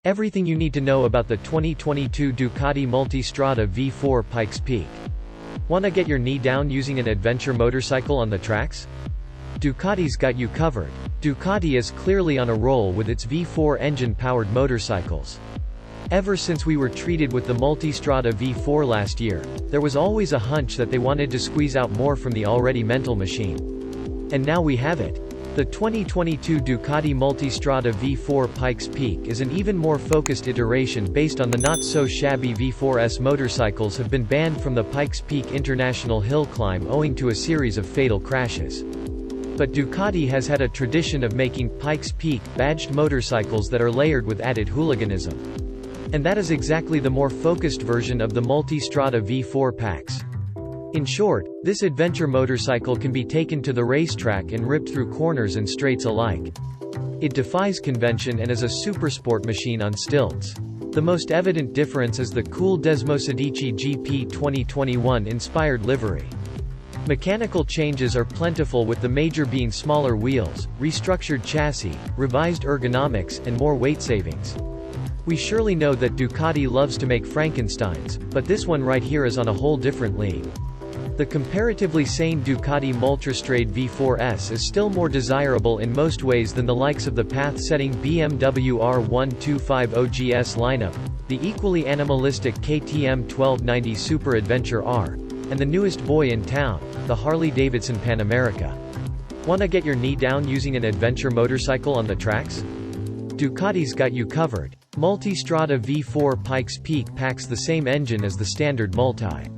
Everything you need to know about the 2022 Ducati Multistrada V4 Pikes Peak. Wanna get your knee down using an adventure motorcycle on the tracks? Ducati's got you covered. Ducati is clearly on a roll with its V4 engine-powered motorcycles. Ever since we were treated with the Multistrada V4 last year, there was always a hunch that they wanted to squeeze out more from the already mental machine. And now we have it. The 2022 Ducati Multistrada V4 Pikes Peak is an even more focused iteration based on the not-so-shabby V4S. Motorcycles have been banned from the Pikes Peak International hill climb owing to a series of fatal crashes. But Ducati has had a tradition of making Pikes Peak badged motorcycles that are layered with added hooliganism. And that is exactly the more focused version of the Multistrada V4 Pikes. In short, this adventure motorcycle can be taken to the racetrack and ripped through corners and straights alike. It defies convention and is a supersport machine on stilts. The most evident difference is the cool Desmosedici GP 2021 inspired livery. Mechanical changes are plentiful, with the major being smaller wheels, restructured chassis, revised ergonomics, and more weight savings. We surely know that Ducati loves to make Frankensteins, but this one right here is on a whole different league. The comparatively sane Ducati Multistrada V4S is still more desirable in most ways than the likes of the path-setting BMW R1250 GS lineup, the equally animalistic KTM 1290 Super Adventure R, and the newest boy in town, the Harley-Davidson Pan America. Wanna get your knee down using an adventure motorcycle on the tracks? Ducati's got you covered. Multistrada V4 Pikes Peak packs the same engine as the standard Multi.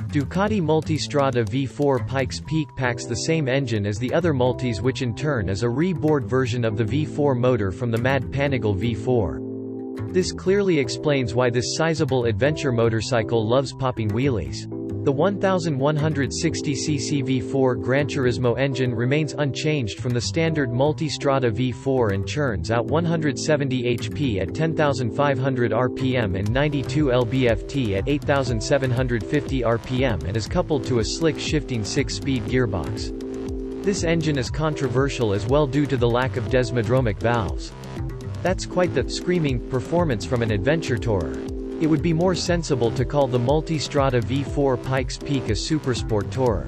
Ducati Multistrada V4 Pikes Peak packs the same engine as the other Multis, which in turn is a re-bored version of the V4 motor from the Mad Panigale V4. This clearly explains why this sizable adventure motorcycle loves popping wheelies. The 1160cc V4 Gran Turismo engine remains unchanged from the standard Multistrada V4 and churns out 170 HP at 10,500 RPM and 92 lb-ft at 8,750 RPM, and is coupled to a slick shifting 6-speed gearbox. This engine is controversial as well due to the lack of desmodromic valves. That's quite the screaming performance from an adventure tourer. It would be more sensible to call the Multistrada V4 Pikes Peak a supersport tourer.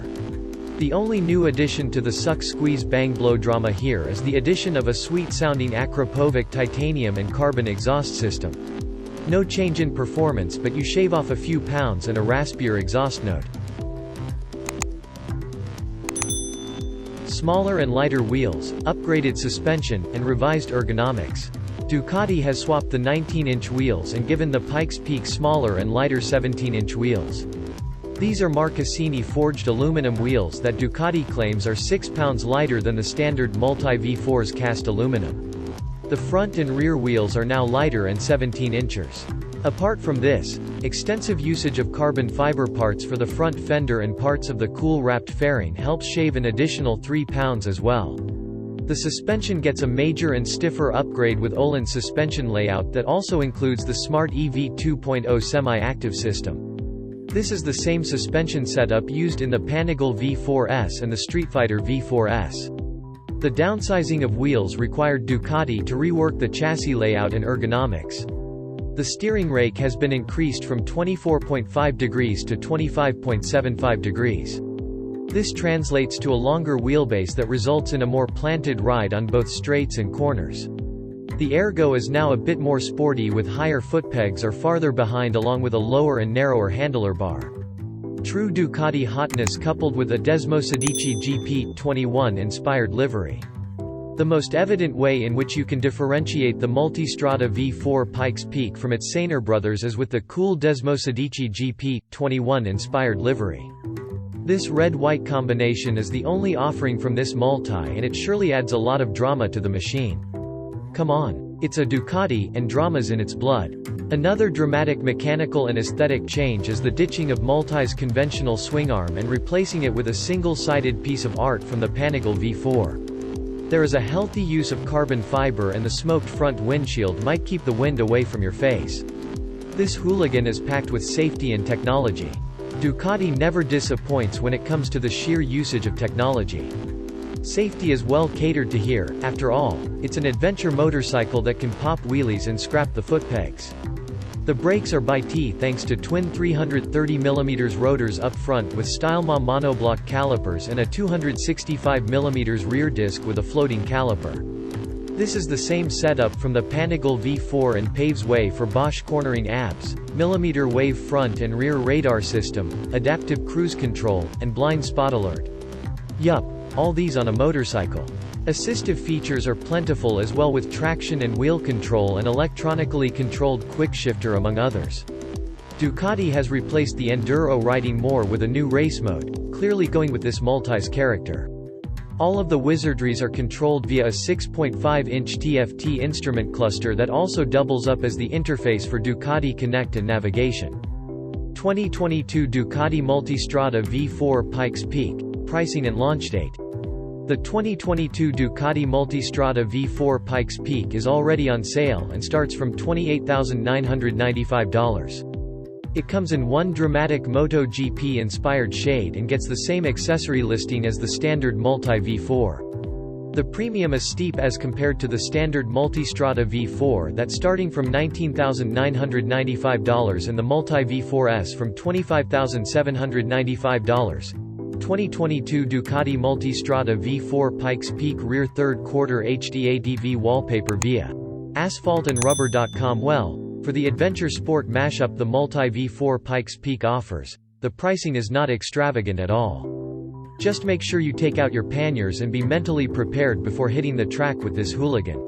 The only new addition to the suck squeeze bang blow drama here is the addition of a sweet-sounding Akrapovic titanium and carbon exhaust system. No change in performance, but you shave off a few pounds and a raspier exhaust note. Smaller and lighter wheels, upgraded suspension, and revised ergonomics. Ducati has swapped the 19-inch wheels and given the Pikes Peak smaller and lighter 17-inch wheels. These are Marcassini forged aluminum wheels that Ducati claims are 6 pounds lighter than the standard Multi V4's cast aluminum. The front and rear wheels are now lighter and 17 inches. Apart from this, extensive usage of carbon fiber parts for the front fender and parts of the cool-wrapped fairing helps shave an additional 3 pounds as well. The suspension gets a major and stiffer upgrade with Öhlins suspension layout that also includes the Smart EV 2.0 semi-active system. This is the same suspension setup used in the Panigale V4S and the Street Fighter V4S. The downsizing of wheels required Ducati to rework the chassis layout and ergonomics. The steering rake has been increased from 24.5 degrees to 25.75 degrees. This translates to a longer wheelbase that results in a more planted ride on both straights and corners. The ergo is now a bit more sporty, with higher foot pegs or farther behind, along with a lower and narrower handlebar bar. True Ducati hotness coupled with a Desmosedici GP 21 inspired livery. The most evident way in which you can differentiate the Multistrada V4 Pikes Peak from its saner brothers is with the cool Desmosedici GP 21 inspired livery. This red-white combination is the only offering from this Multi, and it surely adds a lot of drama to the machine. Come on. It's a Ducati, and drama's in its blood. Another dramatic mechanical and aesthetic change is the ditching of Multi's conventional swing arm and replacing it with a single-sided piece of art from the Panigale V4. There is a healthy use of carbon fiber, and the smoked front windshield might keep the wind away from your face. This hooligan is packed with safety and technology. Ducati never disappoints when it comes to the sheer usage of technology. Safety is well catered to here, after all, it's an adventure motorcycle that can pop wheelies and scrap the foot pegs. The brakes are by T thanks to twin 330mm rotors up front with Stylema monoblock calipers and a 265mm rear disc with a floating caliper. This is the same setup from the Panigale V4 and paves way for Bosch cornering ABS, millimeter wave front and rear radar system, adaptive cruise control, and blind spot alert. Yup, all these on a motorcycle. Assistive features are plentiful as well with traction and wheel control and electronically controlled quickshifter among others. Ducati has replaced the enduro riding more with a new race mode, clearly going with this multi's character. All of the wizardries are controlled via a 6.5-inch TFT instrument cluster that also doubles up as the interface for Ducati Connect and navigation. 2022 Ducati Multistrada V4 Pikes Peak, pricing and launch date. The 2022 Ducati Multistrada V4 Pikes Peak is already on sale and starts from $28,995. It comes in one dramatic MotoGP-inspired shade and gets the same accessory listing as the standard Multi V4. The premium is steep as compared to the standard Multistrada V4 that's starting from $19,995 and the Multi V4S from $25,795. 2022 Ducati Multistrada V4 Pikes Peak rear third quarter HD ADV wallpaper via asphaltandrubber.com. Well, for the adventure sport mashup the Multi V4 Pikes Peak offers, the pricing is not extravagant at all. Just make sure you take out your panniers and be mentally prepared before hitting the track with this hooligan.